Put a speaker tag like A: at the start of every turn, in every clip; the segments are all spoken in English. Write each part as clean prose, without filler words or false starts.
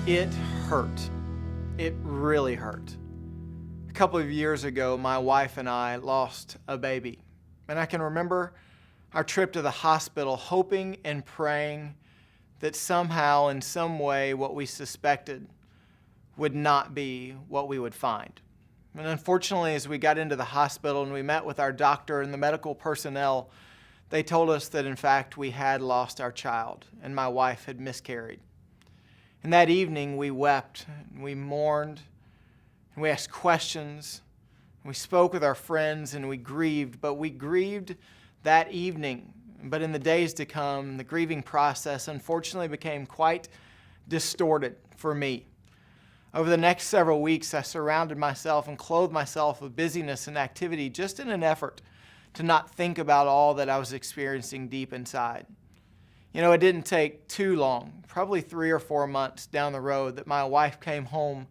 A: It hurt. It really hurt. A couple of years ago, my wife and I lost a baby. And I can remember our trip to the hospital, hoping and praying that somehow, in some way, what we suspected would not be what we would find. And unfortunately, as we got into the hospital and we met with our doctor and the medical personnel, they told us that, in fact, we had lost our child and my wife had miscarried. And that evening, we wept, and we mourned, and we asked questions, and we spoke with our friends, and we grieved. But we grieved that evening. But in the days to come, the grieving process unfortunately became quite distorted for me. Over the next several weeks, I surrounded myself and clothed myself with busyness and activity just in an effort to not think about all that I was experiencing deep inside. You know, it didn't take too long, probably 3 or 4 months down the road, that my wife came home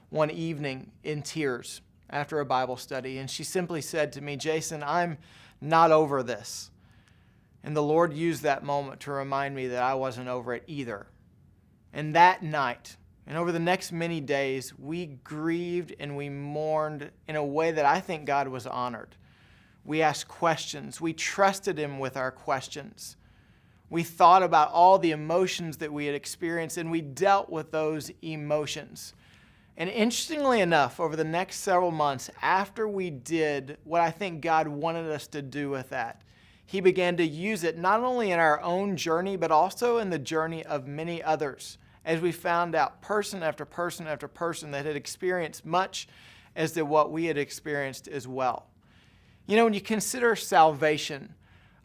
A: one evening in tears after a Bible study, and she simply said to me, "Jason, I'm not over this." And the Lord used that moment to remind me that I wasn't over it either. And that night, and over the next many days, we grieved and we mourned in a way that I think God was honored. We asked questions. We trusted Him with our questions. We thought about all the emotions that we had experienced, and we dealt with those emotions. And interestingly enough, over the next several months, after we did what I think God wanted us to do with that, He began to use it not only in our own journey, but also in the journey of many others, as we found out person after person after person that had experienced much as to what we had experienced as well. You know, when you consider salvation,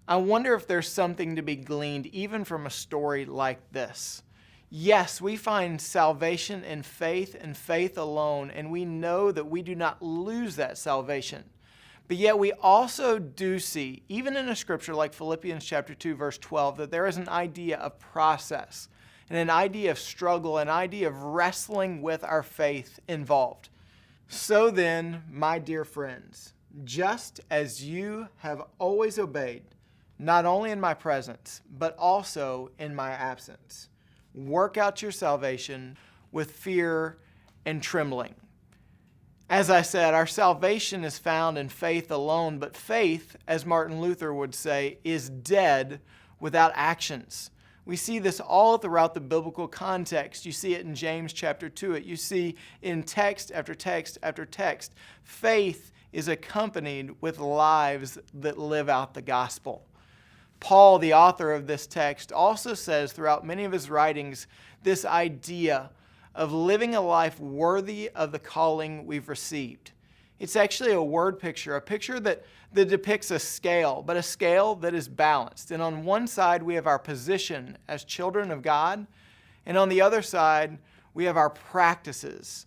A: I wonder if there's something to be gleaned even from a story like this. Yes, we find salvation in faith and faith alone, and we know that we do not lose that salvation. But yet we also do see, even in a scripture like Philippians chapter 2, verse 12, that there is an idea of process and an idea of struggle, an idea of wrestling with our faith involved. So then, my dear friends, just as you have always obeyed, not only in my presence, but also in my absence, work out your salvation with fear and trembling. As I said, our salvation is found in faith alone, but faith, as Martin Luther would say, is dead without actions. We see this all throughout the biblical context. You see it in James chapter 2. You see in text after text after text. Faith is accompanied with lives that live out the gospel. Paul, the author of this text, also says throughout many of his writings this idea of living a life worthy of the calling we've received. It's actually a word picture, a picture that depicts a scale, but a scale that is balanced. And on one side, we have our position as children of God, and on the other side, we have our practices.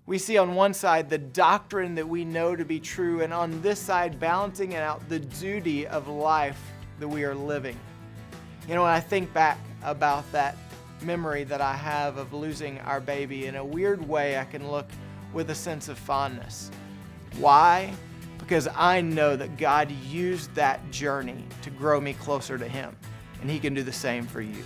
A: We see on one side the doctrine that we know to be true, and on this side, balancing it out the duty of life that we are living. You know, when I think back about that memory that I have of losing our baby, in a weird way, I can look with a sense of fondness. Why? Because I know that God used that journey to grow me closer to Him, and He can do the same for you.